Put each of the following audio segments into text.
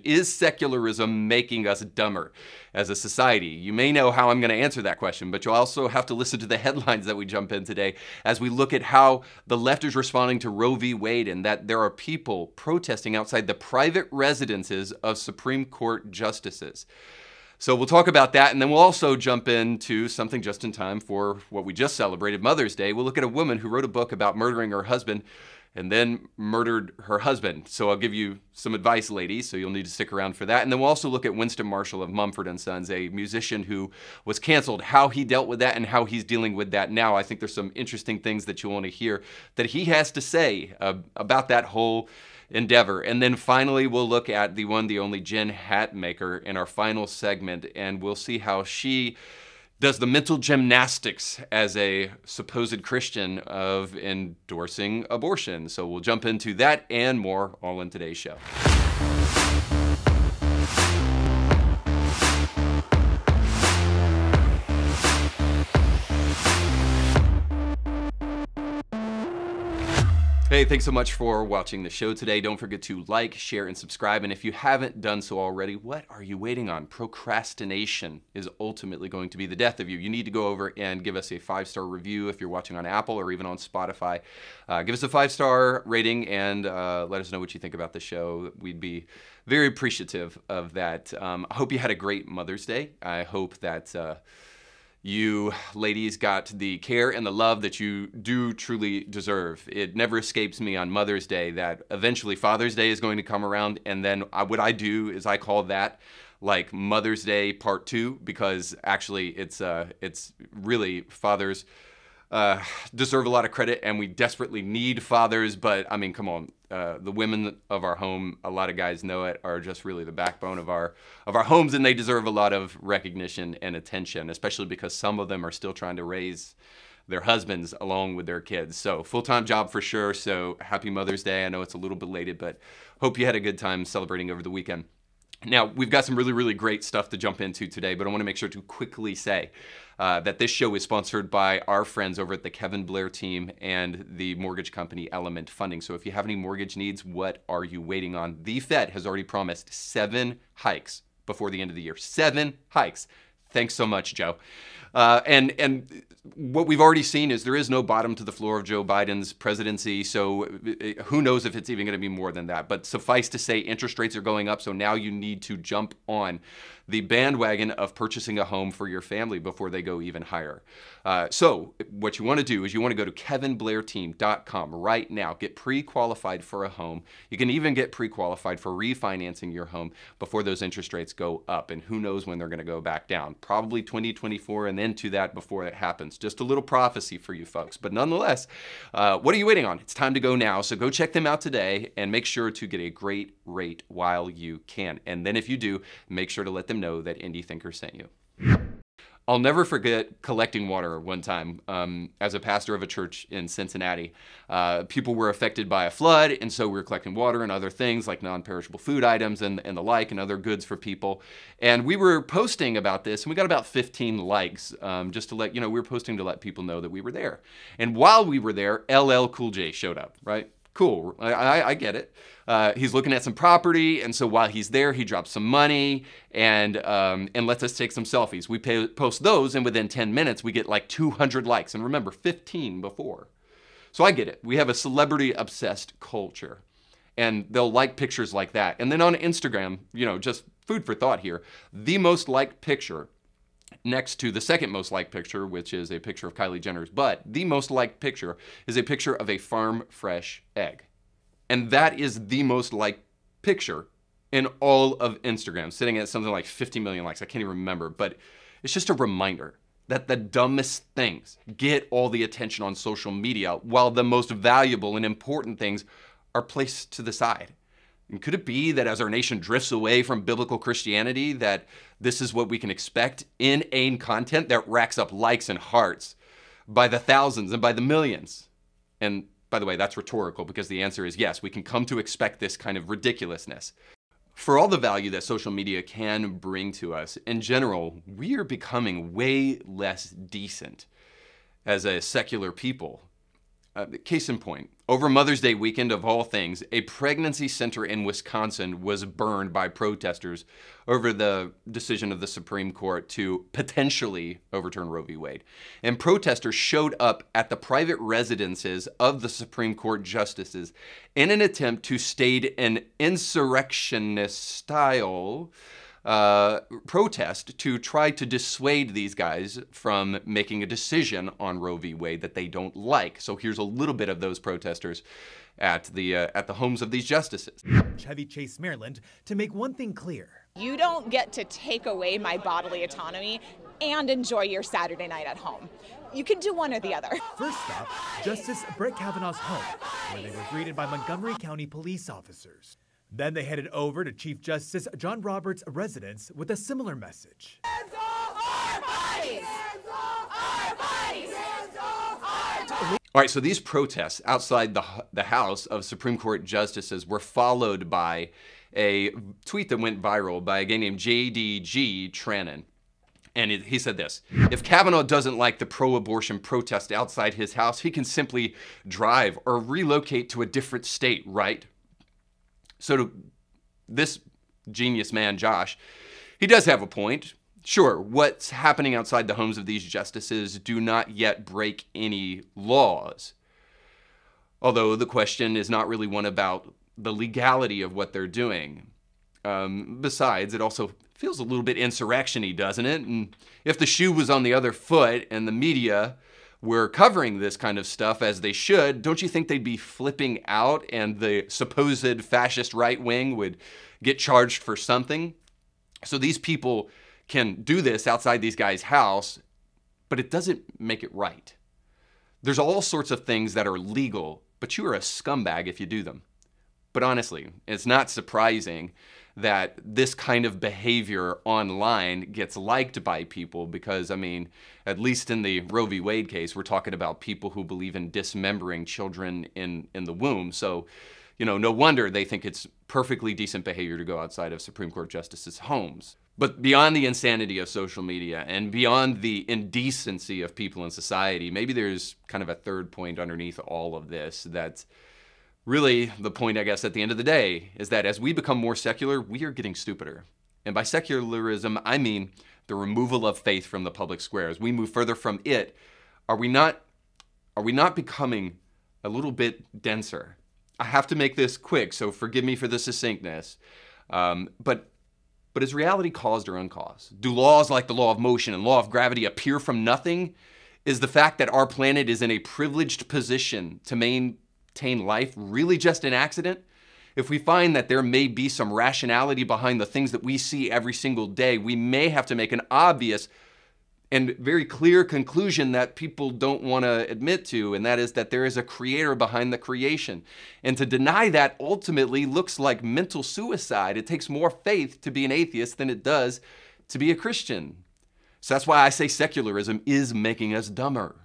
Is secularism making us dumber as a society? You may know how I'm going to answer that question, but you'll also have to listen to the headlines that we jump in today as we look at how the left is responding to Roe v. Wade, and that there are people protesting outside the private residences of Supreme Court justices. So we'll talk about that, and then we'll also jump into something just in time for what we just celebrated, Mother's Day. We'll look at a woman who wrote a book about murdering her husband and then murdered her husband. So I'll give you some advice, ladies, so you'll need to stick around for that. And then we'll also look at Winston Marshall of Mumford & Sons, a musician who was canceled, how he dealt with that and how he's dealing with that now. I think there's some interesting things that you'll want to hear that he has to say about that whole endeavor. And then finally, we'll look at the one, the only Jen Hatmaker in our final segment, and we'll see how she does the mental gymnastics as a supposed Christian of endorsing abortion. So we'll jump into that and more all in today's show. Hey, thanks so much for watching the show today. Don't forget to like, share, and subscribe. And if you haven't done so already, what are you waiting on? Procrastination is ultimately going to be the death of you. You need to go over and give us a 5-star review if you're watching on Apple or even on Spotify. Give us a 5-star rating and let us know what you think about the show. We'd be very appreciative of that. I hope you had a great Mother's Day. I hope that you ladies got the care and the love that you do truly deserve. It never escapes me on Mother's Day that eventually Father's Day is going to come around, and then what I do is I call that like Mother's Day Part 2, because actually it's really fathers deserve a lot of credit, and we desperately need fathers. But I mean, come on, the women of our home, a lot of guys know it, are just really the backbone of our homes, and they deserve a lot of recognition and attention, especially because some of them are still trying to raise their husbands along with their kids. So full-time job for sure. So happy Mother's Day. I know it's a little belated, but hope you had a good time celebrating over the weekend. Now, we've got some really, really great stuff to jump into today, but I want to make sure to quickly say that this show is sponsored by our friends over at the Kevin Blair team and the mortgage company Element Funding. So if you have any mortgage needs, what are you waiting on? The Fed has already promised 7 hikes before the end of the year. 7 hikes. Thanks so much, Joe. And what we've already seen is there is no bottom to the floor of Joe Biden's presidency, so who knows if it's even going to be more than that. But suffice to say, interest rates are going up, so now you need to jump on the bandwagon of purchasing a home for your family before they go even higher. So what you want to do is you want to go to kevinblairteam.com right now. Get pre-qualified for a home. You can even get pre-qualified for refinancing your home before those interest rates go up. And who knows when they're going to go back down. Probably 2024 and then to that before it happens. Just a little prophecy for you folks. But nonetheless, what are you waiting on? It's time to go now. So go check them out today and make sure to get a great rate while you can. And then if you do, make sure to let them know that Indie Thinker sent you. I'll never forget collecting water one time as a pastor of a church in Cincinnati. People were affected by a flood, and so we were collecting water and other things like non-perishable food items and the like, and other goods for people. And we were posting about this, and we got about 15 likes, just to let, we were posting to let people know that we were there. And while we were there, LL Cool J showed up, right? Cool, I get it. He's looking at some property, and so while he's there, he drops some money and lets us take some selfies. We post those, and within 10 minutes, we get like 200 likes. And remember, 15 before. So I get it. We have a celebrity-obsessed culture, and they'll like pictures like that. And then on Instagram, just food for thought here, the most liked picture next to the second most liked picture, which is a picture of Kylie Jenner's butt, the most liked picture is a picture of a farm fresh egg. And that is the most liked picture in all of Instagram, sitting at something like 50 million likes. I can't even remember, but it's just a reminder that the dumbest things get all the attention on social media, while the most valuable and important things are placed to the side. And could it be that as our nation drifts away from biblical Christianity, that this is what we can expect? Inane content that racks up likes and hearts by the thousands and by the millions. And by the way, that's rhetorical, because the answer is yes, we can come to expect this kind of ridiculousness. For all the value that social media can bring to us, in general, we are becoming way less decent as a secular people. Case in point, over Mother's Day weekend of all things, a pregnancy center in Wisconsin was burned by protesters over the decision of the Supreme Court to potentially overturn Roe v. Wade. And protesters showed up at the private residences of the Supreme Court justices in an attempt to stage an insurrectionist style protest to try to dissuade these guys from making a decision on Roe v. Wade that they don't like. So here's a little bit of those protesters at the homes of these justices. Chevy Chase, Maryland, to make one thing clear. You don't get to take away my bodily autonomy and enjoy your Saturday night at home. You can do one or the other. First stop, Justice Brett Kavanaugh's home, where they were greeted by Montgomery County police officers. Then they headed over to Chief Justice John Roberts' residence with a similar message. Hands off our bodies! Hands off our bodies! Hands off our bodies! All right, so these protests outside the House of Supreme Court justices were followed by a tweet that went viral by a guy named JDG Trannon. And he said this: if Kavanaugh doesn't like the pro-abortion protest outside his house, he can simply drive or relocate to a different state, right? So this genius man, Josh, he does have a point. Sure, what's happening outside the homes of these justices do not yet break any laws. Although the question is not really one about the legality of what they're doing. Besides, it also feels a little bit insurrection-y, doesn't it? And if the shoe was on the other foot and the media were covering this kind of stuff as they should, don't you think they'd be flipping out and the supposed fascist right wing would get charged for something? So these people can do this outside these guys' house, but it doesn't make it right. There's all sorts of things that are legal, but you are a scumbag if you do them. But honestly, it's not surprising that this kind of behavior online gets liked by people because, I mean, at least in the Roe v. Wade case, we're talking about people who believe in dismembering children in the womb. So, you know, no wonder they think it's perfectly decent behavior to go outside of Supreme Court justices' homes. But beyond the insanity of social media and beyond the indecency of people in society, maybe there's kind of a third point underneath all of this that's really the point, I guess, at the end of the day, is that as we become more secular, we are getting stupider. And by secularism, I mean the removal of faith from the public square. As we move further from it, are we not becoming a little bit denser? I have to make this quick, so forgive me for the succinctness. But is reality caused or uncaused? Do laws like the law of motion and law of gravity appear from nothing? Is the fact that our planet is in a privileged position to maintain life really just an accident? If we find that there may be some rationality behind the things that we see every single day, we may have to make an obvious and very clear conclusion that people don't want to admit to, and that is that there is a creator behind the creation. And to deny that ultimately looks like mental suicide. It takes more faith to be an atheist than it does to be a Christian. So that's why I say secularism is making us dumber.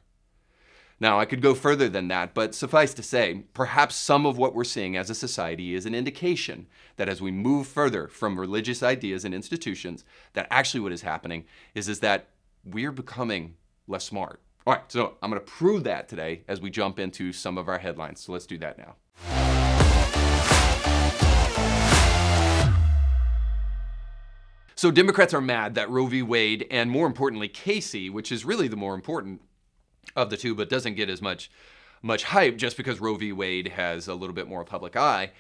Now, I could go further than that, but suffice to say, perhaps some of what we're seeing as a society is an indication that as we move further from religious ideas and institutions, that actually what is happening is that we're becoming less smart. All right, so I'm going to prove that today as we jump into some of our headlines. So let's do that now. So Democrats are mad that Roe v. Wade and, more importantly, Casey, which is really the more important of the two, but doesn't get as much hype just because Roe v. Wade has a little bit more public eye.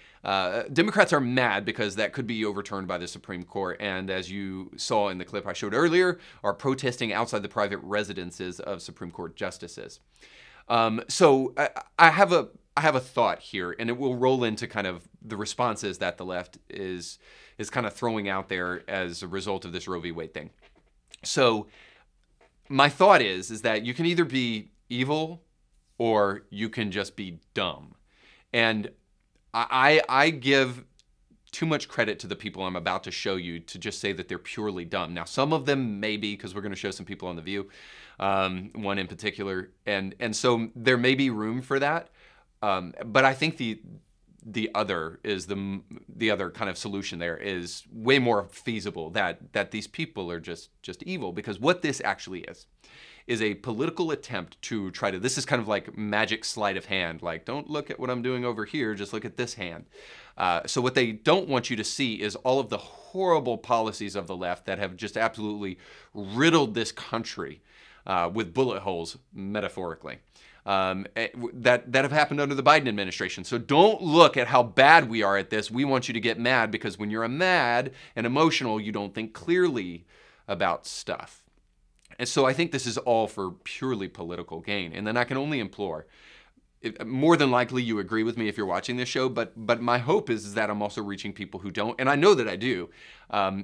Democrats are mad because that could be overturned by the Supreme Court, and as you saw in the clip I showed earlier, are protesting outside the private residences of Supreme Court justices. So I have a thought here, and it will roll into kind of the responses that the left is kind of throwing out there as a result of this Roe v. Wade thing. So my thought is that you can either be evil or you can just be dumb. And I give too much credit to the people I'm about to show you to just say that they're purely dumb. Now, some of them may be, because we're going to show some people on The View, one in particular. And so there may be room for that. But I think the other kind of solution there is way more feasible, that these people are just evil. Because what this actually is a political attempt to try to, this is kind of like magic sleight of hand, like don't look at what I'm doing over here, just look at this hand. So what they don't want you to see is all of the horrible policies of the left that have just absolutely riddled this country with bullet holes, metaphorically, that have happened under the Biden administration. So don't look at how bad we are at this. We want you to get mad, because when you're mad and emotional, you don't think clearly about stuff. And so I think this is all for purely political gain. And then I can only implore, more than likely you agree with me if you're watching this show, but my hope is that I'm also reaching people who don't, and I know that I do.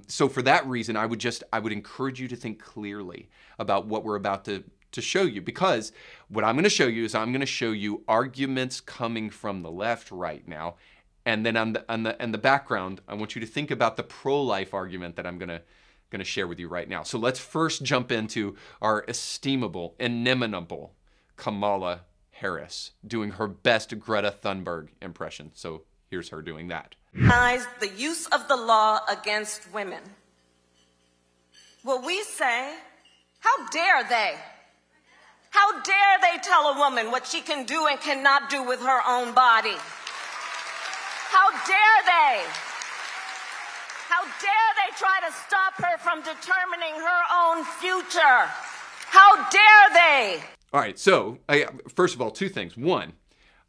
So for that reason, I would encourage you to think clearly about what we're about to show you, because what I'm going to show you is I'm going to show you arguments coming from the left right now, and then on the background, I want you to think about the pro-life argument that I'm going to share with you right now. So let's first jump into our estimable, inimitable Kamala Harris doing her best Greta Thunberg impression. So here's her doing that. The use of the law against women. Well, we say, how dare they? How dare they tell a woman what she can do and cannot do with her own body? How dare they? How dare they try to stop her from determining her own future? How dare they? All right, so first of all, two things. One,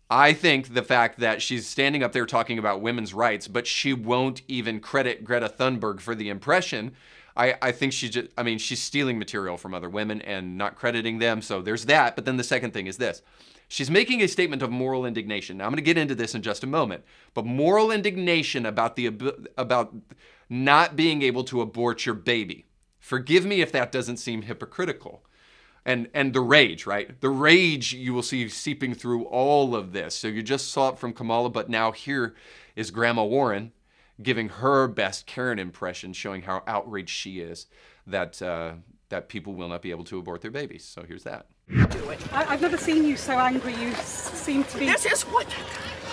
I think the fact that she's standing up there talking about women's rights, but she won't even credit Greta Thunberg for the impression, I think she's stealing material from other women and not crediting them, so there's that. But then the second thing is this. She's making a statement of moral indignation. Now, I'm going to get into this in just a moment, but moral indignation about not being able to abort your baby. Forgive me if that doesn't seem hypocritical. And the rage, right? The rage you will see seeping through all of this. So you just saw it from Kamala, but now here is Grandma Warren giving her best Karen impression, showing how outraged she is that people will not be able to abort their babies. So here's that. I've never seen you so angry. You seem to be... This is what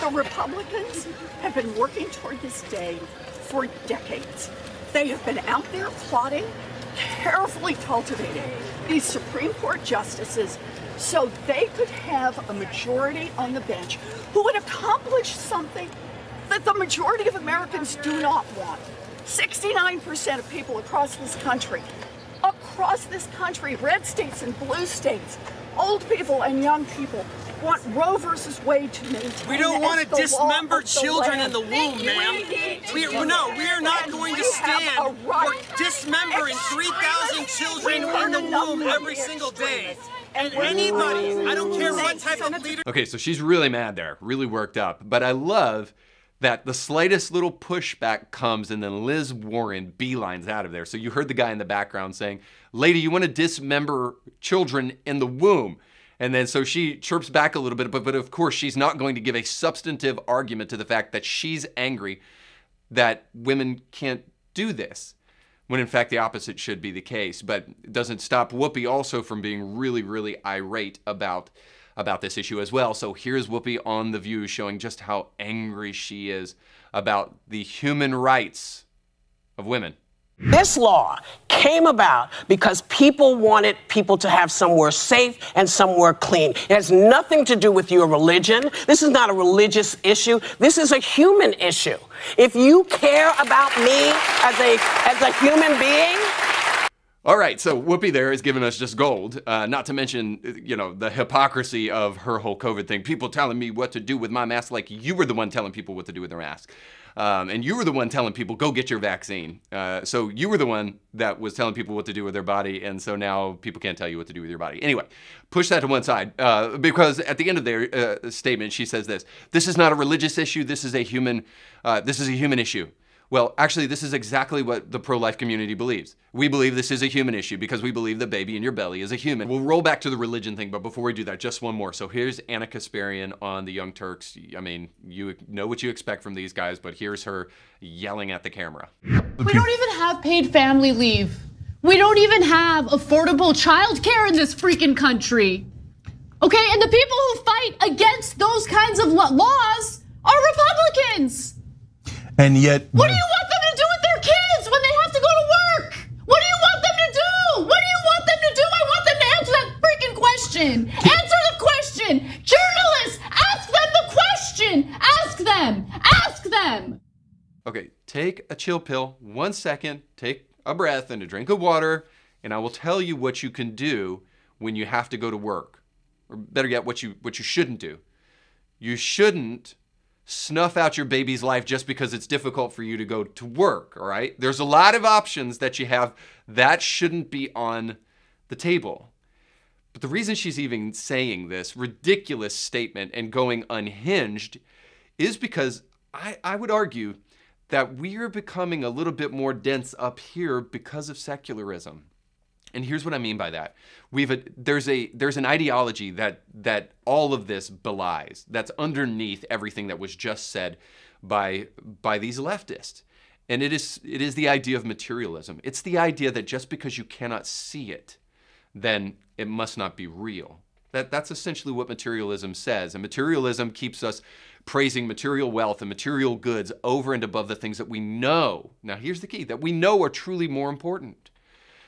the Republicans have been working toward this day for decades. They have been out there plotting, carefully cultivating these Supreme Court justices so they could have a majority on the bench who would accomplish something that the majority of Americans do not want. 69% of people across this country, red states and blue states, old people and young people, want Roe versus Wade to maintain. We don't want to dismember children in the womb, ma'am. We are not going to stand for dismembering 3,000 children in the womb every single day. And anybody, I don't care what type of leader. Okay, so she's really mad there, really worked up. But I love that the slightest little pushback comes and then Liz Warren beelines out of there. So you heard the guy in the background saying, lady, you want to dismember children in the womb. And then so she chirps back a little bit, but of course she's not going to give a substantive argument to the fact that she's angry that women can't do this, when in fact the opposite should be the case. But it doesn't stop Whoopi also from being really, really irate about this issue as well. So here's Whoopi on The View showing just how angry she is about the human rights of women. This law came about because people wanted people to have somewhere safe and somewhere clean. It has nothing to do with your religion. This is not a religious issue. This is a human issue. If you care about me as a human being. All right, so Whoopi there is giving us just gold, not to mention, the hypocrisy of her whole COVID thing. People telling me what to do with my mask, like you were the one telling people what to do with their mask. And you were the one telling people, go get your vaccine. So you were the one that was telling people what to do with their body, and so now people can't tell you what to do with your body. Anyway, push that to one side, because at the end of their statement, she says this: this is not a religious issue, this is a human issue. Well, actually, this is exactly what the pro-life community believes. We believe this is a human issue because we believe the baby in your belly is a human. We'll roll back to the religion thing, but before we do that, just one more. So here's Anna Kasparian on the Young Turks. I mean, you know what you expect from these guys, but here's her yelling at the camera. We don't even have paid family leave. We don't even have affordable childcare in this freaking country. Okay, and the people who fight against those kinds of laws are Republicans. And yet... What do you want them to do with their kids when they have to go to work? What do you want them to do? What do you want them to do? I want them to answer that freaking question. Answer the question. Journalists, ask them the question. Ask them. Ask them. Okay, take a chill pill, 1 second, take a breath and a drink of water, and I will tell you what you can do when you have to go to work. Or better yet, what you shouldn't do. You shouldn't snuff out your baby's life just because it's difficult for you to go to work, all right? There's a lot of options that you have that shouldn't be on the table. But the reason she's even saying this ridiculous statement and going unhinged is because I would argue that we are becoming a little bit more dense up here because of secularism. And here's what I mean by that. There's an ideology that all of this belies, that's underneath everything that was just said by these leftists. And it is the idea of materialism. It's the idea that just because you cannot see it, then it must not be real. That's essentially what materialism says. And materialism keeps us praising material wealth and material goods over and above the things that we know. Now here's the key, that we know are truly more important.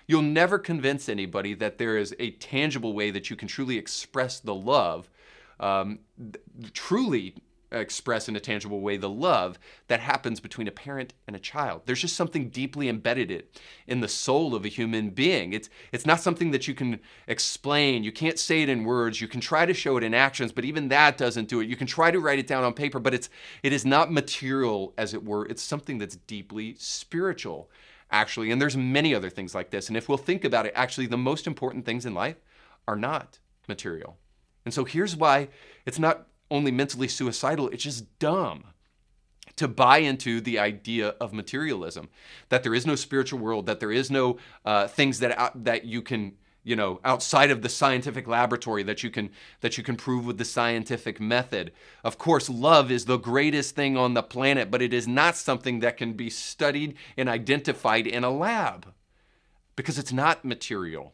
You'll never convince anybody that there is a tangible way that you can truly express the love, truly express in a tangible way the love that happens between a parent and a child. There's just something deeply embedded in the soul of a human being. It's not something that you can explain. You can't say it in words. You can try to show it in actions, but even that doesn't do it. You can try to write it down on paper, but it is not material, as it were. It's something that's deeply spiritual, actually. And there's many other things like this. And if we'll think about it, actually, the most important things in life are not material. And so here's why it's not only mentally suicidal, it's just dumb to buy into the idea of materialism, that there is no spiritual world, that there is no things that you can, outside of the scientific laboratory that you can prove with the scientific method. Of course, love is the greatest thing on the planet, but it is not something that can be studied and identified in a lab because it's not material.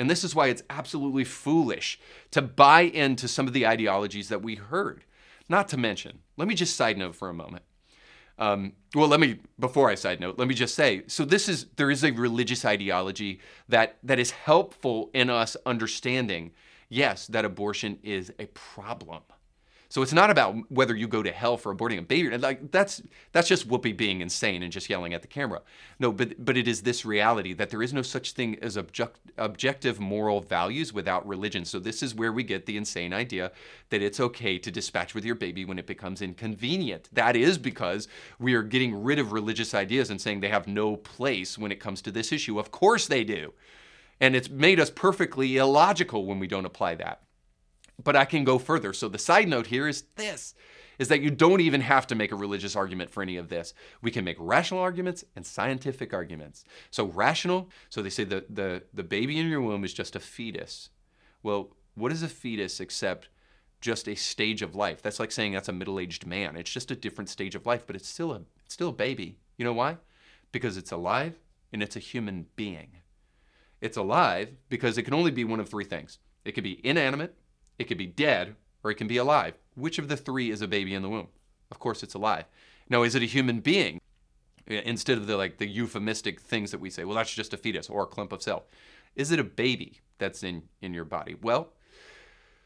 And this is why it's absolutely foolish to buy into some of the ideologies that we heard. Not to mention, let me just side note for a moment. Before I side note, let me just say, so there is a religious ideology that is helpful in us understanding, yes, that abortion is a problem. So it's not about whether you go to hell for aborting a baby. Like that's just Whoopi being insane and just yelling at the camera. No, but it is this reality that there is no such thing as objective moral values without religion. So this is where we get the insane idea that it's okay to dispatch with your baby when it becomes inconvenient. That is because we are getting rid of religious ideas and saying they have no place when it comes to this issue. Of course they do. And it's made us perfectly illogical when we don't apply that. But I can go further. So the side note here is this, is that you don't even have to make a religious argument for any of this. We can make rational arguments and scientific arguments. So rational, so they say the baby in your womb is just a fetus. Well, what is a fetus except just a stage of life? That's like saying that's a middle-aged man. It's just a different stage of life, but it's still a baby. You know why? Because it's alive and it's a human being. It's alive because it can only be one of three things. It could be inanimate, it could be dead, or it can be alive. Which of the three is a baby in the womb? Of course it's alive. Now, is it a human being? Instead of the euphemistic things that we say, well, that's just a fetus or a clump of cells. Is it a baby that's in your body? Well,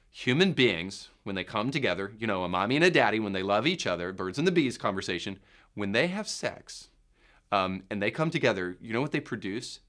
human beings, when they come together, a mommy and a daddy, when they love each other, birds and the bees conversation, when they have sex and they come together, you know what they produce?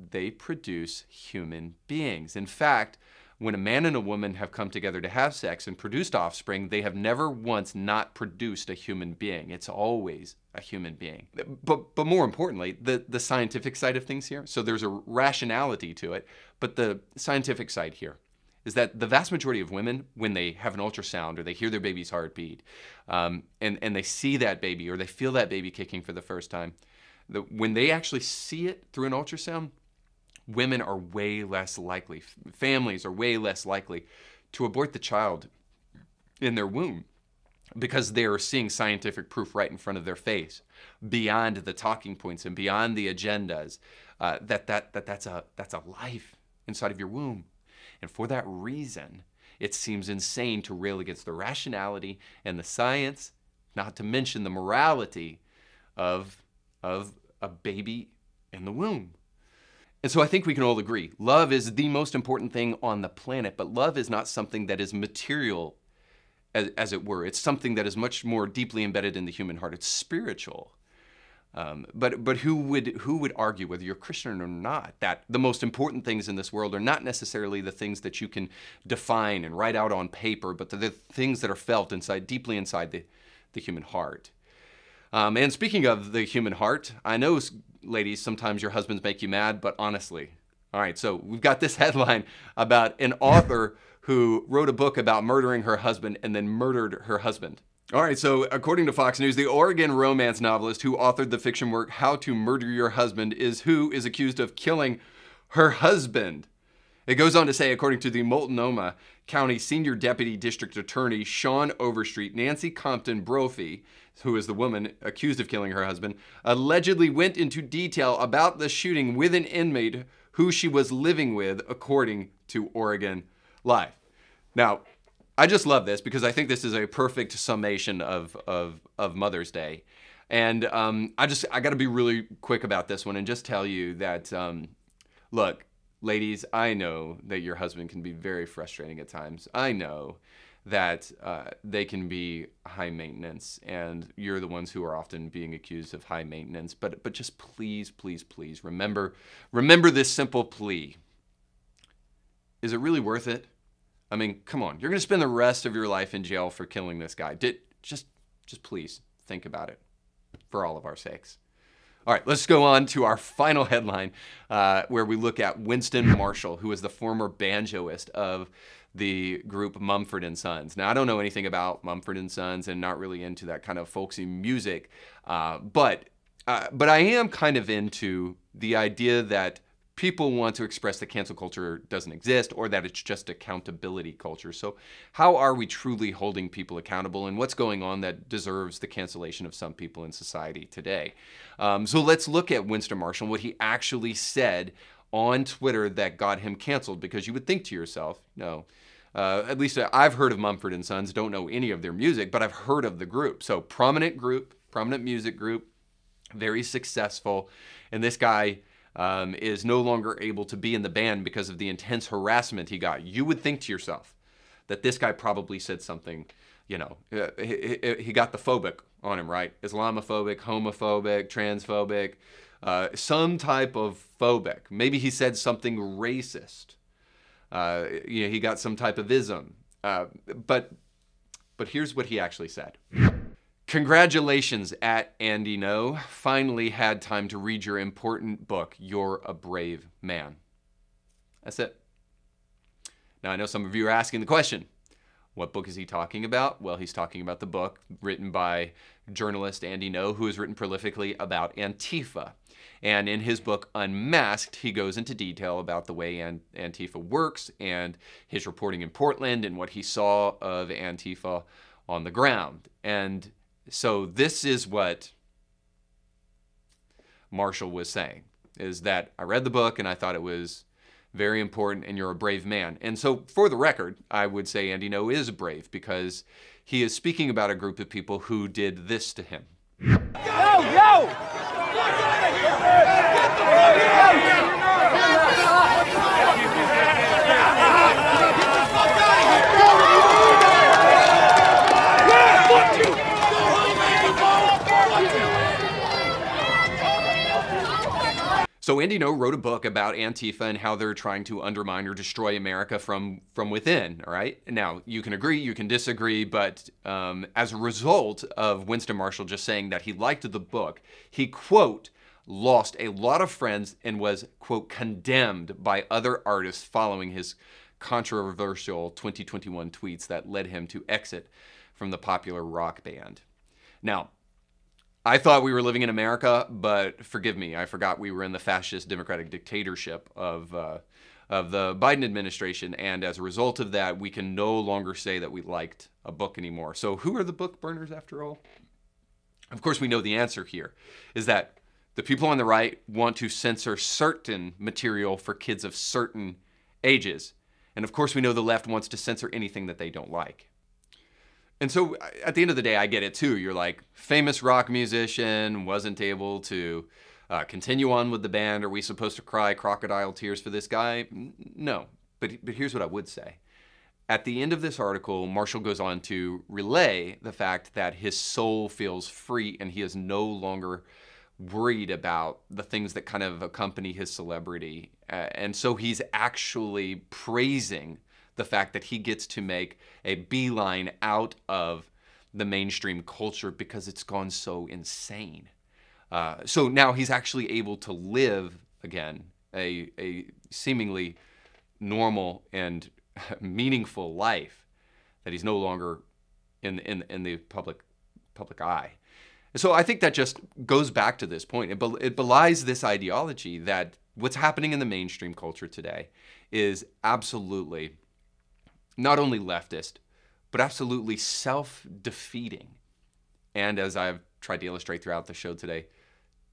They produce human beings. In fact, when a man and a woman have come together to have sex and produced offspring, they have never once not produced a human being. It's always a human being. But more importantly, the scientific side of things here, so there's a rationality to it, but the scientific side here is that the vast majority of women, when they have an ultrasound or they hear their baby's heartbeat, and they see that baby or they feel that baby kicking for the first time, when they actually see it through an ultrasound, women are way less likely, families are way less likely to abort the child in their womb because they're seeing scientific proof right in front of their face, beyond the talking points and beyond the agendas, that's a life inside of your womb. And for that reason, it seems insane to rail against the rationality and the science not to mention the morality of a baby in the womb. And so I think we can all agree, love is the most important thing on the planet, but love is not something that is material, as it were. It's something that is much more deeply embedded in the human heart. It's spiritual. But who would argue, whether you're Christian or not, that the most important things in this world are not necessarily the things that you can define and write out on paper, but the things that are felt deeply inside the human heart. And speaking of the human heart, I know, ladies, sometimes your husbands make you mad, but honestly. All right, so we've got this headline about an author who wrote a book about murdering her husband and then murdered her husband. All right, so according to Fox News, the Oregon romance novelist who authored the fiction work How to Murder Your Husband is accused of killing her husband. It goes on to say, according to the Multnomah County Senior Deputy District Attorney Sean Overstreet, Nancy Compton Brophy, who is the woman accused of killing her husband, allegedly went into detail about the shooting with an inmate who she was living with, according to Oregon Live. Now, I just love this because I think this is a perfect summation of Mother's Day. And I got to be really quick about this one and just tell you that, look, ladies, I know that your husband can be very frustrating at times. I know that they can be high maintenance, and you're the ones who are often being accused of high maintenance. But just please, please, please remember this simple plea. Is it really worth it? I mean, come on. You're going to spend the rest of your life in jail for killing this guy. Just please think about it for all of our sakes. All right, let's go on to our final headline where we look at Winston Marshall, who is the former banjoist of the group Mumford & Sons. Now, I don't know anything about Mumford & Sons and not really into that kind of folksy music, but I am kind of into the idea that people want to express that cancel culture doesn't exist or that it's just accountability culture. So how are we truly holding people accountable, and what's going on that deserves the cancellation of some people in society today? So let's look at Winston Marshall and what he actually said on Twitter that got him canceled, because you would think to yourself, no, at least I've heard of Mumford & Sons, don't know any of their music, but I've heard of the group. So prominent music group, very successful, and this guy is no longer able to be in the band because of the intense harassment he got. You would think to yourself that this guy probably said something, you know, he got the phobic on him, right? Islamophobic, homophobic, transphobic, some type of phobic. Maybe he said something racist. You know, he got some type of ism. But here's what he actually said. Congratulations at Andy No. Finally had time to read your important book, You're a Brave Man. That's it. Now, I know some of you are asking the question, what book is he talking about? Well, he's talking about the book written by journalist Andy No, who has written prolifically about Antifa. And in his book, Unmasked, he goes into detail about the way Antifa works and his reporting in Portland and what he saw of Antifa on the ground. And so this is what Marshall was saying, is that I read the book and I thought it was very important and you're a brave man. And so for the record, I would say Andy No is brave because he is speaking about a group of people who did this to him. Yo! So Andy No wrote a book about Antifa and how they're trying to undermine or destroy America from within, all right? Now, you can agree, you can disagree, but as a result of Winston Marshall just saying that he liked the book, he, quote, lost a lot of friends and was, quote, condemned by other artists following his controversial 2021 tweets that led him to exit from the popular rock band. Now, I thought we were living in America, but forgive me, I forgot we were in the fascist democratic dictatorship of the Biden administration, and as a result of that, we can no longer say that we liked a book anymore. So who are the book burners after all? Of course, we know the answer here, is that the people on the right want to censor certain material for kids of certain ages. And of course, we know the left wants to censor anything that they don't like. And so at the end of the day, I get it too. You're like, famous rock musician, wasn't able to continue on with the band. Are we supposed to cry crocodile tears for this guy? No. But here's what I would say. At the end of this article, Marshall goes on to relay the fact that his soul feels free and he is no longer worried about the things that kind of accompany his celebrity. And so he's actually praising the fact that he gets to make a beeline out of the mainstream culture because it's gone so insane. So now he's actually able to live again a seemingly normal and meaningful life that he's no longer in the public eye. And so I think that just goes back to this point. It belies this ideology that what's happening in the mainstream culture today is absolutely not only leftist, but absolutely self-defeating. And as I've tried to illustrate throughout the show today,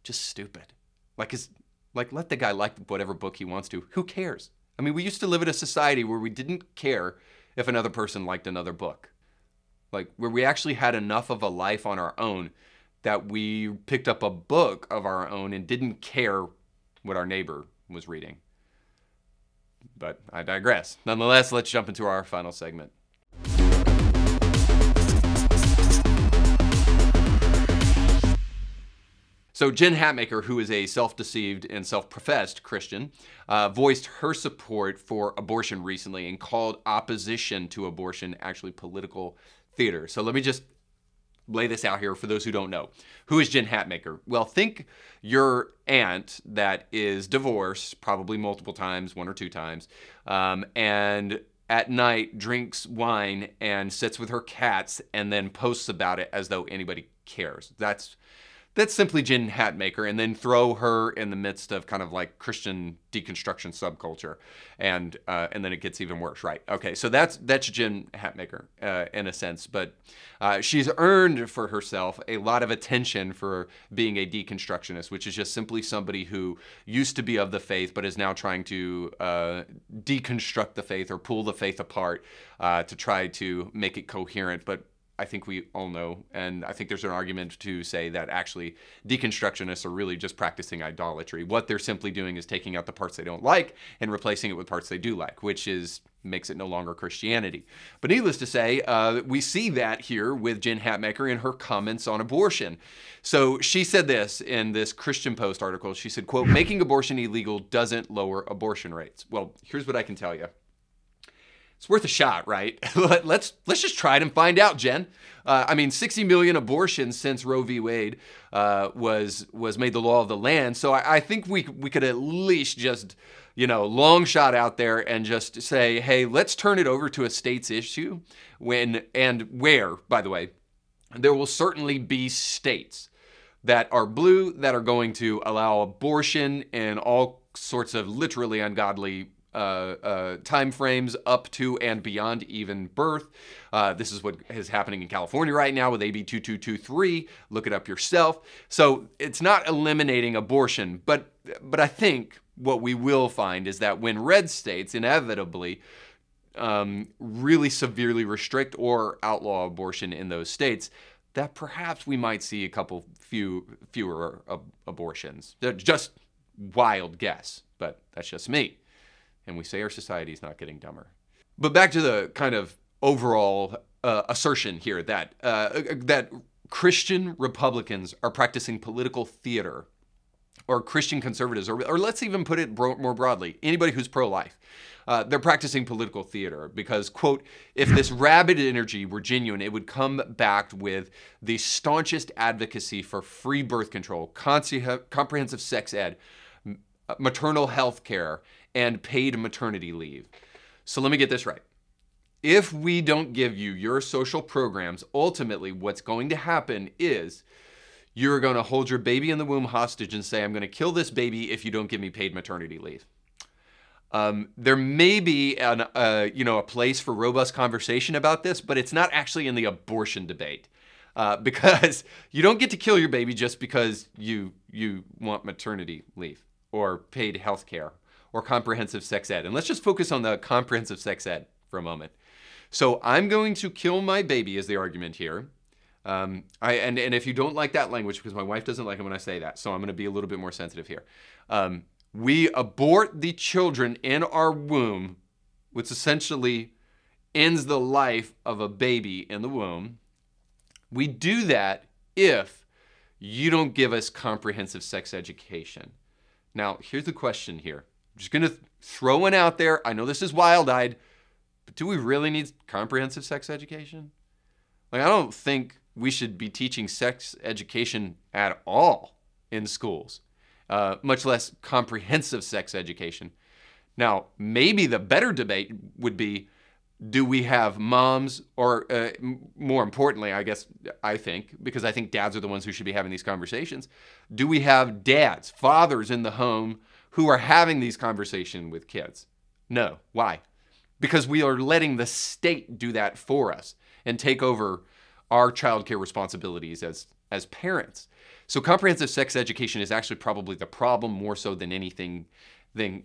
just stupid. Like let the guy like whatever book he wants to. Who cares? I mean, we used to live in a society where we didn't care if another person liked another book. Like where we actually had enough of a life on our own that we picked up a book of our own and didn't care what our neighbor was reading. But I digress. Nonetheless, let's jump into our final segment. So Jen Hatmaker, who is a self-deceived and self-professed Christian, voiced her support for abortion recently and called opposition to abortion actually political theater. So let me just lay this out here for those who don't know. Who is Jen Hatmaker? Well, think your aunt that is divorced, probably multiple times, 1 or 2 times, and at night drinks wine and sits with her cats and then posts about it as though anybody cares. That's simply Jen Hatmaker, and then throw her in the midst of kind of like Christian deconstruction subculture, and then it gets even worse, right? Okay, so that's Jen Hatmaker in a sense, but she's earned for herself a lot of attention for being a deconstructionist, which is just simply somebody who used to be of the faith but is now trying to deconstruct the faith or pull the faith apart to try to make it coherent, but I think we all know, and I think there's an argument to say that actually deconstructionists are really just practicing idolatry. What they're simply doing is taking out the parts they don't like and replacing it with parts they do like, which makes it no longer Christianity. But needless to say, we see that here with Jen Hatmaker in her comments on abortion. So she said this in this Christian Post article. She said, quote, "Making abortion illegal doesn't lower abortion rates." Well, here's what I can tell you. It's worth a shot, right? Let's just try it and find out, Jen. I mean, 60 million abortions since Roe v. Wade was made the law of the land. So I think we could at least just, long shot out there and just say, hey, let's turn it over to a state's issue where, by the way, there will certainly be states that are blue that are going to allow abortion in all sorts of literally ungodly time frames up to and beyond even birth. This is what is happening in California right now with AB 2223. Look it up yourself. So it's not eliminating abortion, but I think what we will find is that when red states inevitably really severely restrict or outlaw abortion in those states, that perhaps we might see fewer abortions. Just wild guess, but that's just me. And we say our society is not getting dumber. But back to the kind of overall assertion here that Christian Republicans are practicing political theater, or Christian conservatives, or let's even put it more broadly, anybody who's pro-life. They're practicing political theater because, quote, "If this rabid energy were genuine, it would come backed with the staunchest advocacy for free birth control, comprehensive sex ed, maternal health care, and paid maternity leave." So let me get this right. If we don't give you your social programs, ultimately what's going to happen is you're going to hold your baby in the womb hostage and say, "I'm going to kill this baby if you don't give me paid maternity leave." There may be a place for robust conversation about this, but it's not actually in the abortion debate. Because you don't get to kill your baby just because you want maternity leave or paid health care or comprehensive sex ed. And let's just focus on the comprehensive sex ed for a moment. So I'm going to kill my baby is the argument here. And if you don't like that language, because my wife doesn't like it when I say that, so I'm going to be a little bit more sensitive here. We abort the children in our womb, which essentially ends the life of a baby in the womb. We do that if you don't give us comprehensive sex education. Now, here's the question here. I'm just going to throw one out there. I know this is wild-eyed, but do we really need comprehensive sex education? Like, I don't think we should be teaching sex education at all in schools, much less comprehensive sex education. Now, maybe the better debate would be, do we have moms, or more importantly, I think, because I think dads are the ones who should be having these conversations, do we have dads, fathers in the home who are having these conversations with kids? No. Why? Because we are letting the state do that for us and take over our childcare responsibilities as parents. So comprehensive sex education is actually probably the problem more so than anything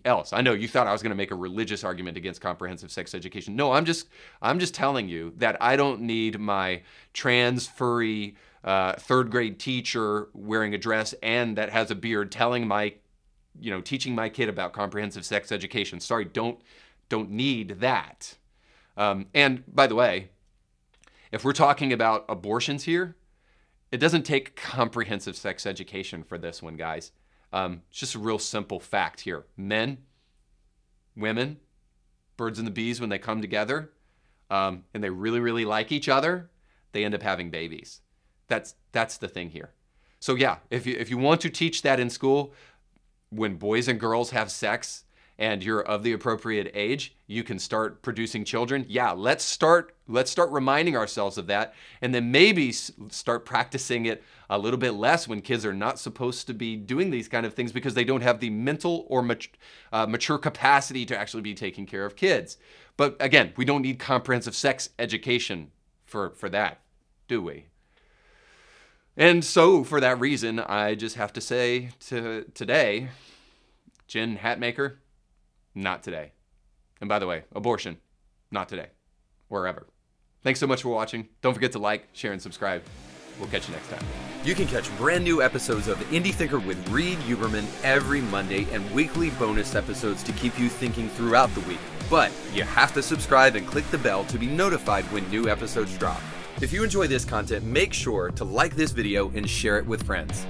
else. I know you thought I was going to make a religious argument against comprehensive sex education. No, I'm just telling you that I don't need my trans furry third grade teacher wearing a dress and that has a beard telling my, teaching my kid about comprehensive sex education. Sorry, don't need that. And by the way, if we're talking about abortions here, it doesn't take comprehensive sex education for this one, guys. It's just a real simple fact here. Men, women, birds and the bees, when they come together and they really, really like each other, they end up having babies. That's the thing here. So yeah, if you want to teach that in school, when boys and girls have sex and you're of the appropriate age, you can start producing children. Yeah, let's start reminding ourselves of that, and then maybe start practicing it a little bit less when kids are not supposed to be doing these kind of things because they don't have the mental or mature capacity to actually be taking care of kids. But again, we don't need comprehensive sex education for that, do we? And so for that reason, I just have to say today, Jen Hatmaker, not today. And by the way, abortion, not today or ever. Thanks so much for watching. Don't forget to like, share, and subscribe. We'll catch you next time. You can catch brand new episodes of Indie Thinker with Reed Huberman every Monday and weekly bonus episodes to keep you thinking throughout the week. But you have to subscribe and click the bell to be notified when new episodes drop. If you enjoy this content, make sure to like this video and share it with friends.